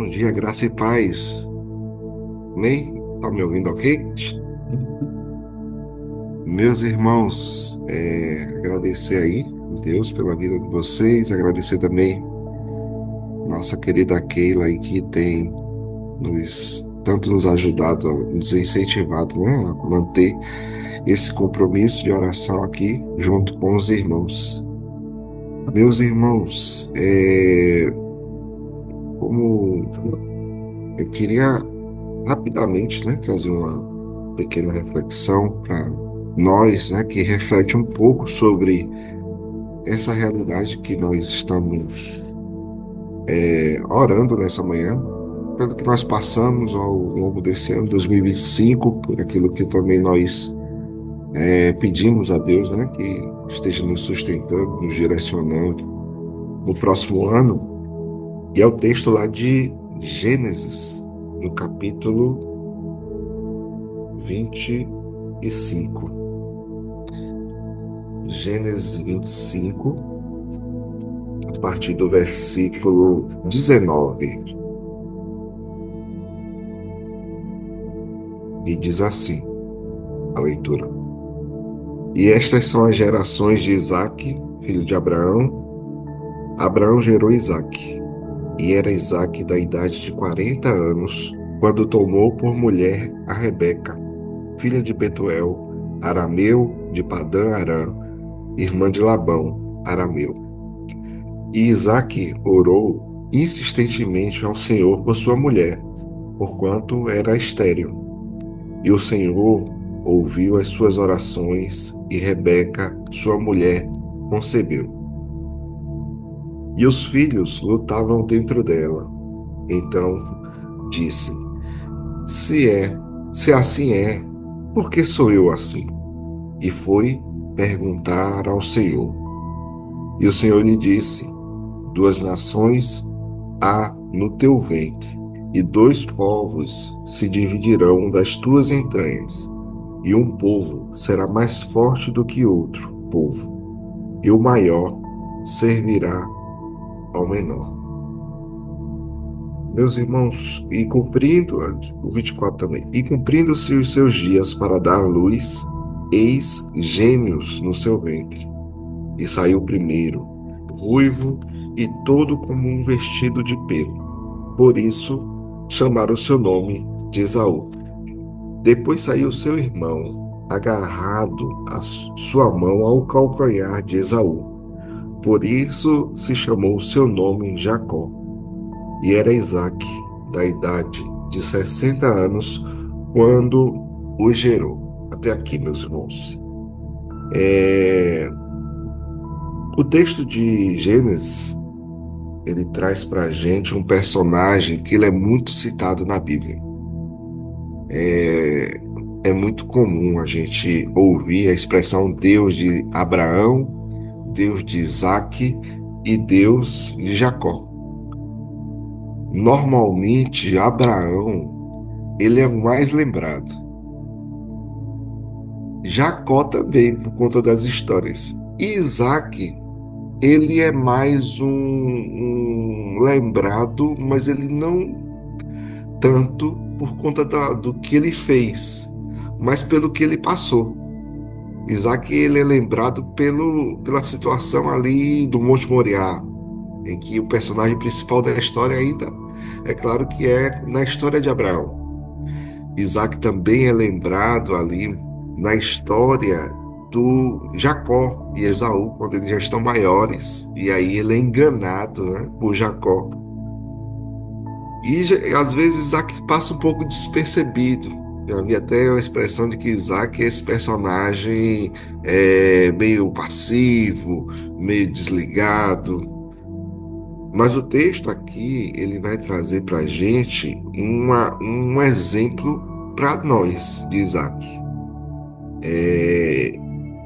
Bom dia, graça e paz. Ney, tá me ouvindo ok? Meus irmãos, agradecer aí a Deus pela vida de vocês, agradecer também nossa querida Keila aí que tem tanto nos ajudado, nos incentivado, né, a manter esse compromisso de oração aqui junto com os irmãos. Meus irmãos, como eu queria rapidamente, né, trazer uma pequena reflexão para nós, né, que reflete um pouco sobre essa realidade que nós estamos orando nessa manhã, pelo que nós passamos ao longo desse ano 2025, por aquilo que também nós pedimos a Deus, né, que esteja nos sustentando, nos direcionando no próximo ano. E é o texto lá de Gênesis, no capítulo 25. Gênesis 25, a partir do versículo 19. E diz assim a leitura: E estas são as gerações de Isaque, filho de Abraão. Abraão gerou Isaque, e era Isaque da idade de 40 anos, quando tomou por mulher a Rebeca, filha de Betuel, arameu de Padã-Arã, irmã de Labão, arameu. E Isaque orou insistentemente ao Senhor por sua mulher, porquanto era estéril. E o Senhor ouviu as suas orações, e Rebeca, sua mulher, concebeu. E os filhos lutavam dentro dela. Então disse: Se é, se assim é, por que sou eu assim? E foi perguntar ao Senhor. E o Senhor lhe disse: Duas nações há no teu ventre, e dois povos se dividirão das tuas entranhas, e um povo será mais forte do que outro povo, e o maior servirá ao menor. Meus irmãos, e cumprindo, o 24 também, e cumprindo-se os seus dias para dar luz, eis gêmeos no seu ventre. E saiu o primeiro, ruivo e todo como um vestido de pelo. Por isso chamaram o seu nome de Esaú. Depois saiu seu irmão, agarrado a sua mão ao calcanhar de Esaú. Por isso se chamou o seu nome Jacó. E era Isaque, da idade de 60 anos, quando o gerou. Até aqui, meus irmãos. O texto de Gênesis, ele traz para a gente um personagem que ele é muito citado na Bíblia. É muito comum a gente ouvir a expressão Deus de Abraão, Deus de Isaque e Deus de Jacó. Normalmente, Abraão, ele é o mais lembrado. Jacó também, por conta das histórias. Isaac, ele é mais um lembrado, mas ele não tanto por conta do que ele fez, mas pelo que ele passou. Isaac, ele é lembrado pela situação ali do Monte Moriá, em que o personagem principal da história ainda, é claro que é na história de Abraão. Isaac também é lembrado ali na história do Jacó e Esaú, quando eles já estão maiores, e aí ele é enganado, né, por Jacó. E às vezes Isaac passa um pouco despercebido. Já vi até a expressão de que Isaac é esse personagem meio passivo, meio desligado. Mas o texto aqui, ele vai trazer para a gente um exemplo para nós de Isaac. É,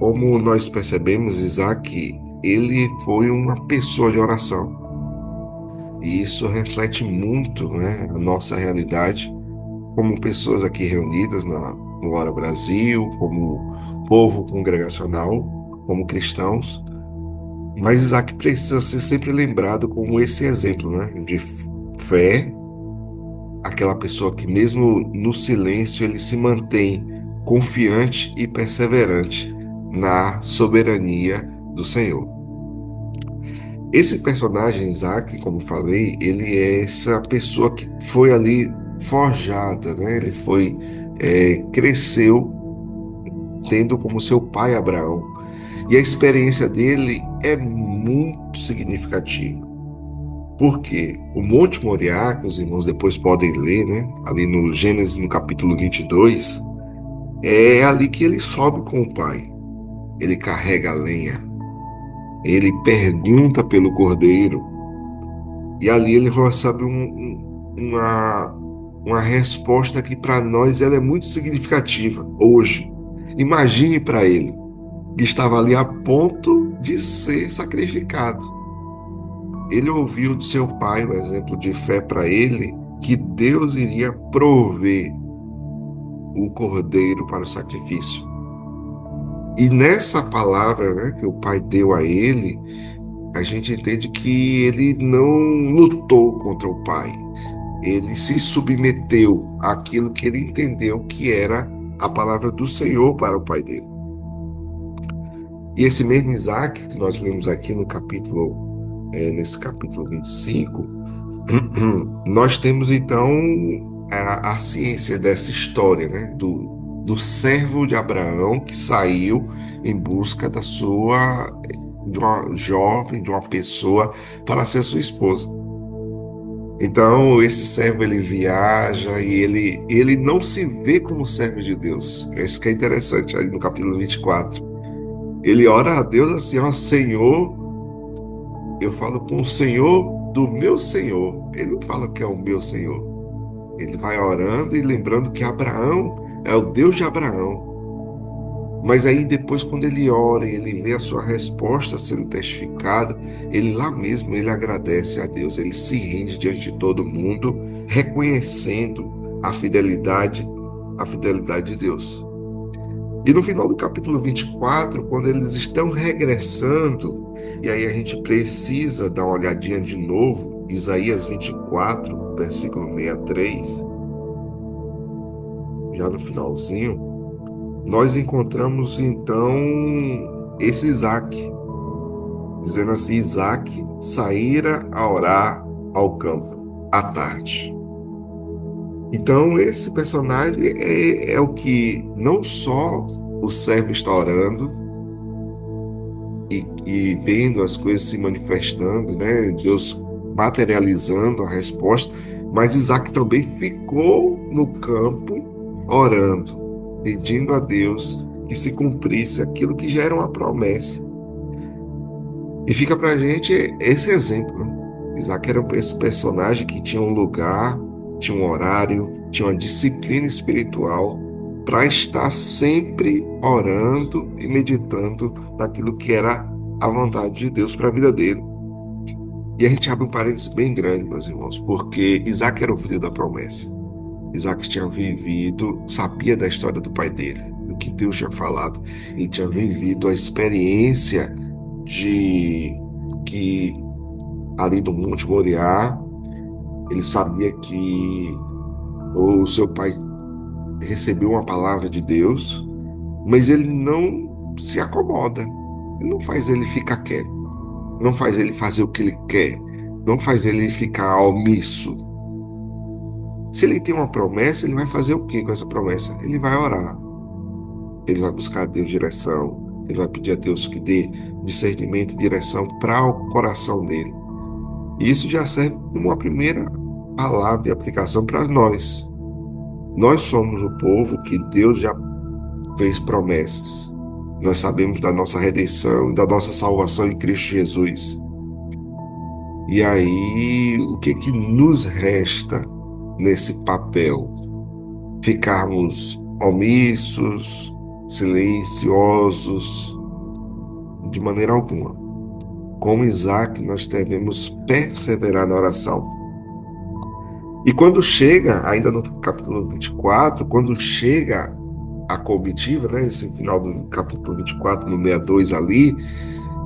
Como nós percebemos, Isaac, ele foi uma pessoa de oração. E isso reflete muito, né, a nossa realidade como pessoas aqui reunidas no Hora Brasil, como povo congregacional, como cristãos. Mas Isaac precisa ser sempre lembrado como esse exemplo, né, de fé aquela pessoa que mesmo no silêncio ele se mantém confiante e perseverante na soberania do Senhor. Esse personagem, Isaac, como falei, ele é essa pessoa que foi ali forjada, né? Ele foi, cresceu tendo como seu pai Abraão. E a experiência dele é muito significativa. Porque o Monte Moriá, que os irmãos depois podem ler, né? Ali no Gênesis, no capítulo 22, é ali que ele sobe com o pai. Ele carrega a lenha, ele pergunta pelo cordeiro, e ali ele recebe uma resposta que para nós ela é muito significativa hoje. Imagine para ele, que estava ali a ponto de ser sacrificado. Ele ouviu de seu pai, um exemplo de fé para ele, que Deus iria prover o cordeiro para o sacrifício. E nessa palavra, né, que o pai deu a ele, a gente entende que ele não lutou contra o pai. Ele se submeteu àquilo que ele entendeu que era a palavra do Senhor para o pai dele. E esse mesmo Isaac, que nós lemos aqui no capítulo, nesse capítulo 25, nós temos então a ciência dessa história, né? Do servo de Abraão que saiu em busca de uma jovem, de uma pessoa para ser sua esposa. Então, esse servo ele viaja e ele não se vê como servo de Deus. Isso que é interessante, aí no capítulo 24. Ele ora a Deus assim: ó Senhor, eu falo com o Senhor do meu Senhor. Ele não fala que é o meu Senhor. Ele vai orando e lembrando que Abraão é o Deus de Abraão. Mas aí depois, quando ele ora e ele vê a sua resposta sendo testificada, ele lá mesmo ele agradece a Deus. Ele se rende diante de todo mundo, reconhecendo a fidelidade de Deus. E no final do capítulo 24, quando eles estão regressando, e aí a gente precisa dar uma olhadinha de novo, Isaías 24, versículo 63, já no finalzinho, nós encontramos então esse Isaac, dizendo assim: Isaac saíra a orar ao campo à tarde. Então, esse personagem é o que não só o servo está orando e vendo as coisas se manifestando, né? Deus materializando a resposta, mas Isaac também ficou no campo orando, pedindo a Deus que se cumprisse aquilo que já era uma promessa. E fica para a gente esse exemplo, né? Isaac era esse personagem que tinha um lugar, tinha um horário, tinha uma disciplina espiritual para estar sempre orando e meditando naquilo que era a vontade de Deus para a vida dele. E a gente abre um parênteses bem grande, meus irmãos, porque Isaac era o filho da promessa. Isaac tinha vivido, sabia da história do pai dele, do que Deus tinha falado. Ele tinha vivido a experiência de que ali no Monte Moriá, ele sabia que o seu pai recebeu uma palavra de Deus, mas ele não se acomoda. Ele não faz ele ficar quieto, não faz ele fazer o que ele quer, não faz ele ficar omisso. Se ele tem uma promessa, ele vai fazer o que com essa promessa? Ele vai orar, ele vai buscar a Deus direção, ele vai pedir a Deus que dê discernimento e direção para o coração dele. E isso já serve como uma primeira palavra e aplicação para nós. Nós somos o povo que Deus já fez promessas. Nós sabemos da nossa redenção e da nossa salvação em Cristo Jesus. E aí, o que que nos resta nesse papel? Ficarmos omissos, silenciosos? De maneira alguma. Como Isaac, nós devemos perseverar na oração. E quando chega, ainda no capítulo 24, quando chega a comitiva, né, esse final do capítulo 24, no 62 ali,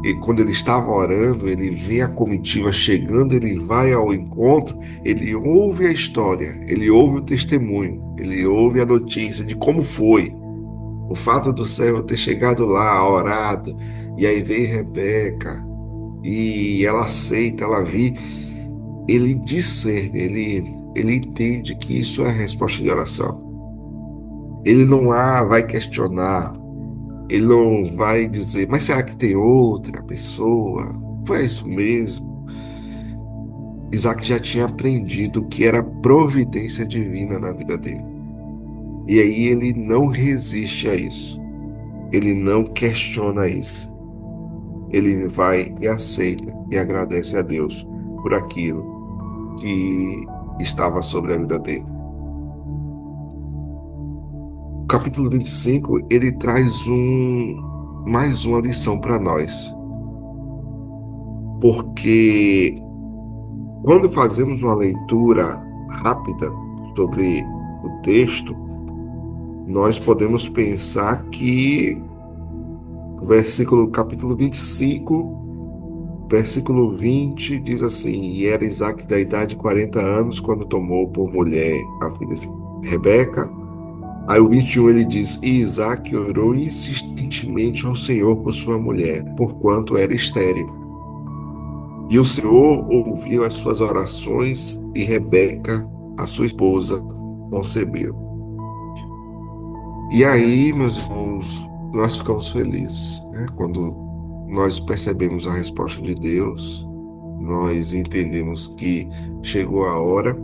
E quando ele estava orando, ele vê a comitiva chegando, ele vai ao encontro, ele ouve a história, ele ouve o testemunho, ele ouve a notícia de como foi. O fato do servo ter chegado lá, orado, e aí vem Rebeca, e ela aceita, ela vi, ele discerne, ele entende que isso é a resposta de oração. Ele não vai questionar, ele não vai dizer, mas será que tem outra pessoa? Foi isso mesmo? Isaac já tinha aprendido o que era providência divina na vida dele. E aí ele não resiste a isso. Ele não questiona isso. Ele vai e aceita e agradece a Deus por aquilo que estava sobre a vida dele. O capítulo 25 ele traz mais uma lição para nós. Porque quando fazemos uma leitura rápida sobre o texto, nós podemos pensar que capítulo 25, versículo 20 diz assim: E era Isaque da idade de 40 anos quando tomou por mulher a filha de Rebeca. Aí o 21 ele diz: E Isaque orou insistentemente ao Senhor por sua mulher, porquanto era estéril. E o Senhor ouviu as suas orações e Rebeca, a sua esposa, concebeu. E aí, meus irmãos, nós ficamos felizes, né? Quando nós percebemos a resposta de Deus, nós entendemos que chegou a hora,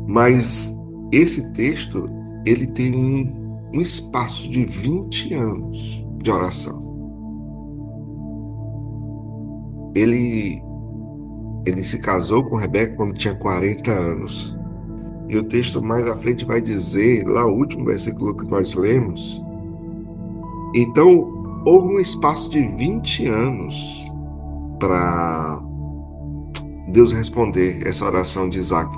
mas esse texto, ele tem um espaço de 20 anos de oração. Ele, ele se casou com Rebeca quando tinha 40 anos. E o texto mais à frente vai dizer, lá o último versículo que nós lemos, então houve um espaço de 20 anos para Deus responder essa oração de Isaac.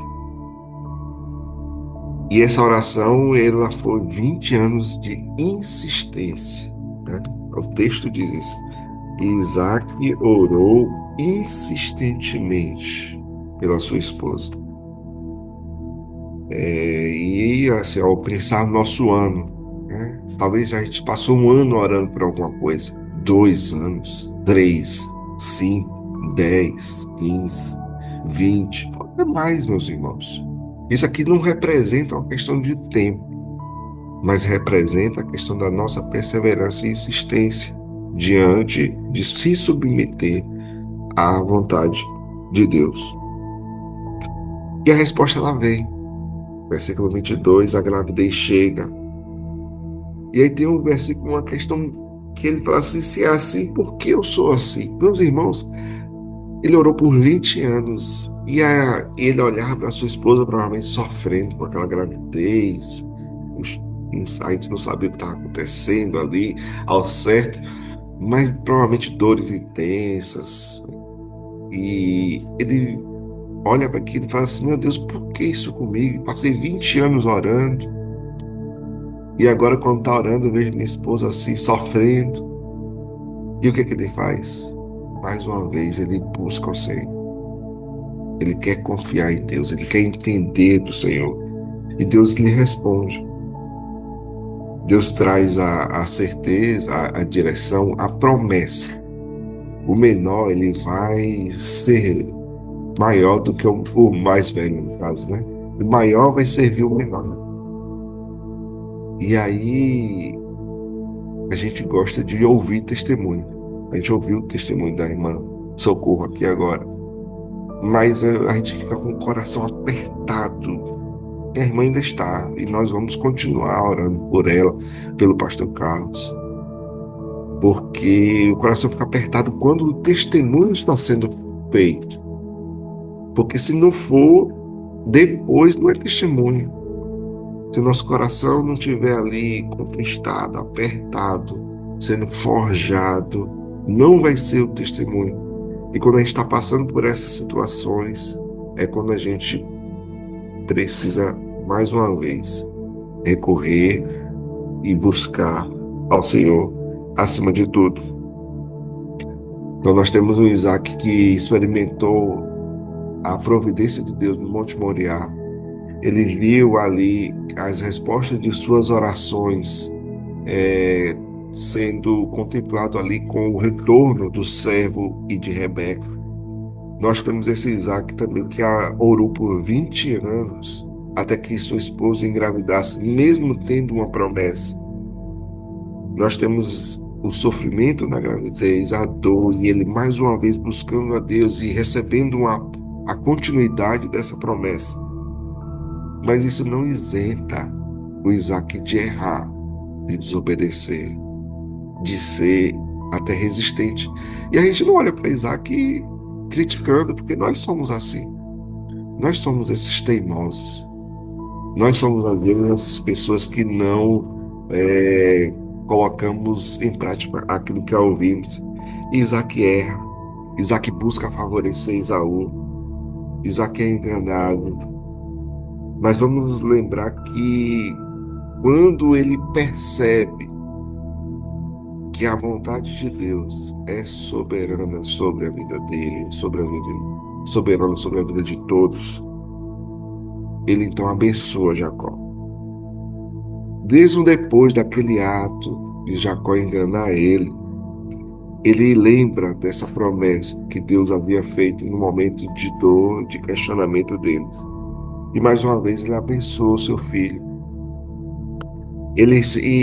E essa oração, ela foi 20 anos de insistência, né? O texto diz isso. E Isaac orou insistentemente pela sua esposa. E assim, ao pensar no nosso ano, né? Talvez a gente passou um ano orando por alguma coisa, 2 anos, 3, 5, 10, 15, 20, até mais, meus irmãos. Isso aqui não representa uma questão de tempo, mas representa a questão da nossa perseverança e insistência diante de se submeter à vontade de Deus. E a resposta ela vem. Versículo 22, a gravidez chega. E aí tem um versículo, uma questão que ele fala assim, se é assim, por que eu sou assim? Meus irmãos, ele orou por 20 anos ele olhava para sua esposa provavelmente sofrendo com aquela gravidez. A gente não sabia o que estava acontecendo ali ao certo, mas provavelmente dores intensas. E ele olha para aquilo e fala assim, meu Deus, por que isso comigo? Passei 20 anos orando. E agora, quando está orando, eu vejo minha esposa assim, sofrendo. E o que é que ele faz? Mais uma vez, ele busca o Senhor. Ele quer confiar em Deus, ele quer entender do Senhor. E Deus lhe responde. Deus traz a certeza, a direção, a promessa. O menor, ele vai ser maior do que o mais velho, no caso, né? O maior vai servir o menor. E aí, a gente gosta de ouvir testemunho. A gente ouviu o testemunho da irmã Socorro aqui agora. Mas a gente fica com o coração apertado. E a irmã ainda está. E nós vamos continuar orando por ela, pelo pastor Carlos. Porque o coração fica apertado quando o testemunho está sendo feito. Porque se não for, depois não é testemunho. Se o nosso coração não estiver ali conquistado, apertado, sendo forjado, não vai ser o testemunho. E quando a gente está passando por essas situações, é quando a gente precisa, mais uma vez, recorrer e buscar ao Senhor acima de tudo. Então nós temos um Isaac que experimentou a providência de Deus no Monte Moriá. Ele viu ali as respostas de suas orações sendo contemplado ali com o retorno do servo e de Rebeca. Nós temos esse Isaac também que orou por 20 anos até que sua esposa engravidasse, mesmo tendo uma promessa. Nós temos o sofrimento na gravidez, a dor, e ele mais uma vez buscando a Deus e recebendo a continuidade dessa promessa. Mas isso não isenta o Isaac de errar, de desobedecer, de ser até resistente. E a gente não olha para Isaac criticando, porque nós somos assim. Nós somos esses teimosos. Nós somos às vezes essas pessoas que não colocamos em prática aquilo que ouvimos. E Isaac erra. Isaac busca favorecer Esaú. Isaac é enganado. Mas vamos nos lembrar que quando ele percebe que a vontade de Deus é soberana sobre a vida dele, soberana sobre a vida de todos, ele então abençoa Jacó. Mesmo depois daquele ato de Jacó enganar ele lembra dessa promessa que Deus havia feito no momento de dor, de questionamento deles. E mais uma vez ele abençoa seu filho. Ele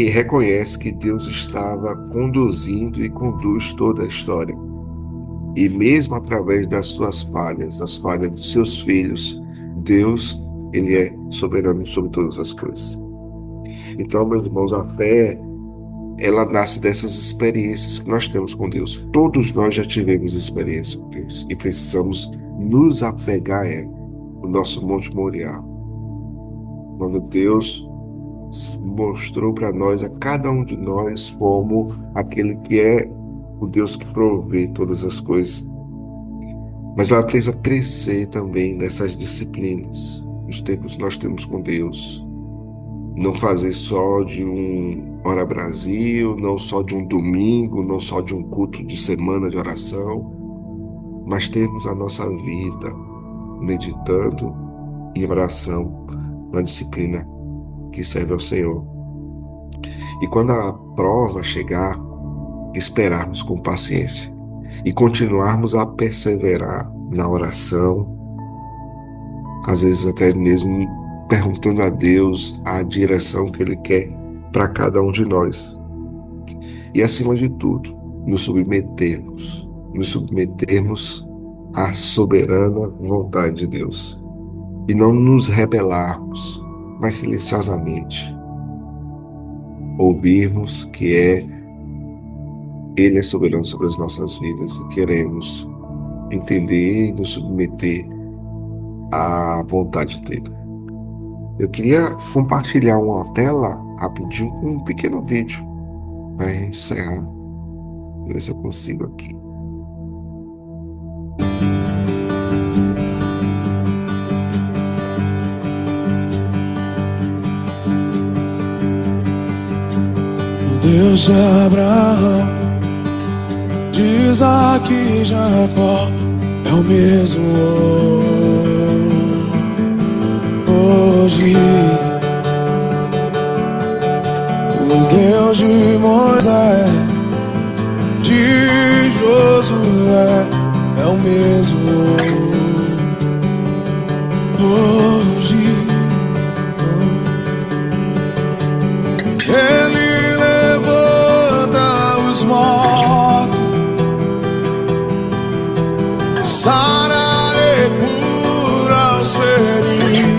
reconhece que Deus estava conduzindo e conduz toda a história. E mesmo através das suas falhas, as falhas de seus filhos, Deus, ele é soberano sobre todas as coisas. Então, meus irmãos, a fé, ela nasce dessas experiências que nós temos com Deus. Todos nós já tivemos experiência com Deus e precisamos nos apegar o nosso Monte Moriá. Quando Deus mostrou para nós, a cada um de nós, como aquele que é o Deus que provê todas as coisas. Mas ela precisa crescer também nessas disciplinas, nos tempos que nós temos com Deus. Não fazer só de um Hora Brasil, não só de um domingo, não só de um culto de semana de oração, mas termos a nossa vida meditando em oração, na disciplina que serve ao Senhor. E quando a prova chegar, esperarmos com paciência e continuarmos a perseverar na oração, às vezes até mesmo perguntando a Deus a direção que Ele quer para cada um de nós. E acima de tudo, nos submetermos à soberana vontade de Deus e não nos rebelarmos, mas silenciosamente ouvirmos que Ele é soberano sobre as nossas vidas e queremos entender e nos submeter à vontade dele. Eu queria compartilhar uma tela rapidinho com um pequeno vídeo para encerrar. Ver se eu consigo aqui. Deus de Abraão, de Isaac e Jacó é o mesmo hoje. O Deus de Moisés, de Josué é o mesmo hoje. Ele levanta os mortos, sara e cura os feridos.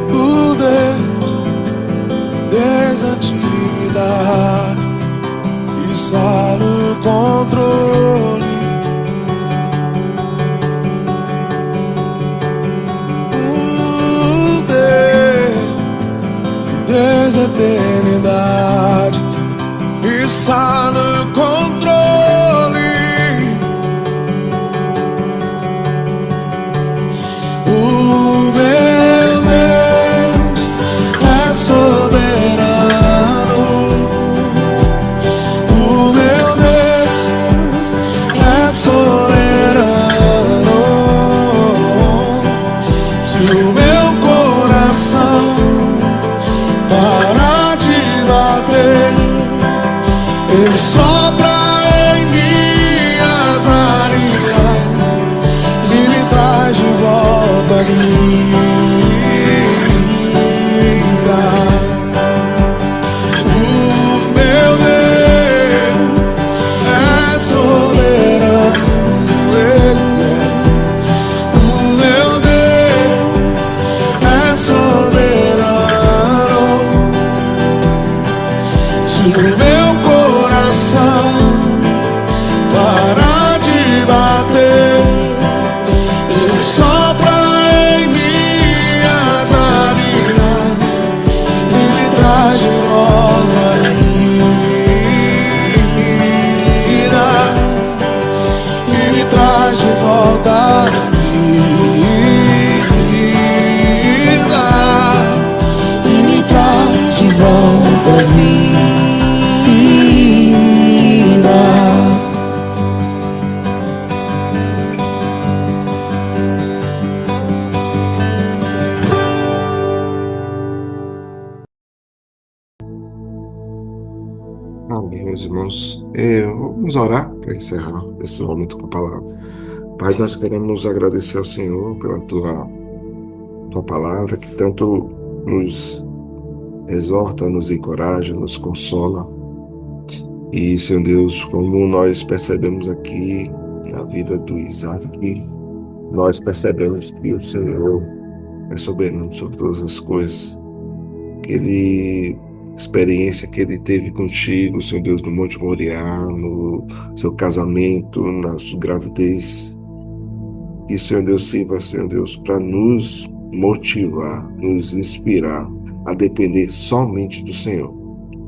O Deus desde a antiguidade está no controle. O Deus desde a eternidade está no controle. traz de volta a vida e me traz de volta a vida. Amém, meus irmãos. Vamos orar para encerrar esse momento com a palavra. Pai, nós queremos agradecer ao Senhor pela tua palavra, que tanto nos exorta, nos encoraja, nos consola. E, Senhor Deus, como nós percebemos aqui na vida do Isaac, nós percebemos que o Senhor é soberano sobre todas as coisas. Experiência que ele teve contigo, Senhor Deus, no Monte Moriá, no seu casamento, na sua gravidez. Que, Senhor Deus, sirva, Senhor Deus, para nos motivar, nos inspirar a depender somente do Senhor,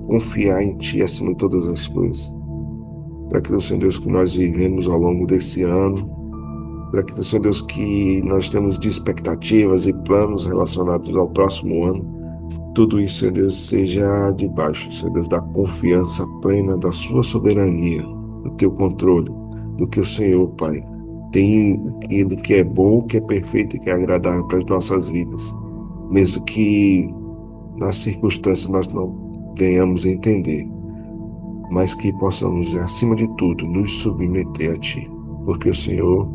confiar em Ti acima de todas as coisas. Para aquilo, Senhor Deus, que nós vivemos ao longo desse ano, para aquilo, Senhor Deus, que nós temos de expectativas e planos relacionados ao próximo ano, tudo isso, Senhor Deus, esteja debaixo, Senhor Deus, da confiança plena da Sua soberania, do Teu controle, do que o Senhor, Pai, tem aquilo que é bom, que é perfeito e que é agradável para as nossas vidas. Mesmo que nas circunstâncias nós não venhamos a entender, mas que possamos, acima de tudo, nos submeter a Ti, porque o Senhor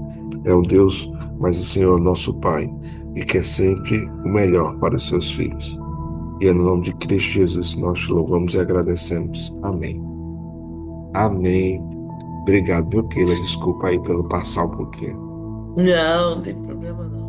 é um Deus, mas o Senhor é nosso Pai e quer sempre o melhor para os seus filhos. E é no nome de Cristo Jesus nós te louvamos e agradecemos. Amém. Amém. Obrigado, meu querido. Desculpa aí pelo passar um pouquinho. Não, não tem problema não.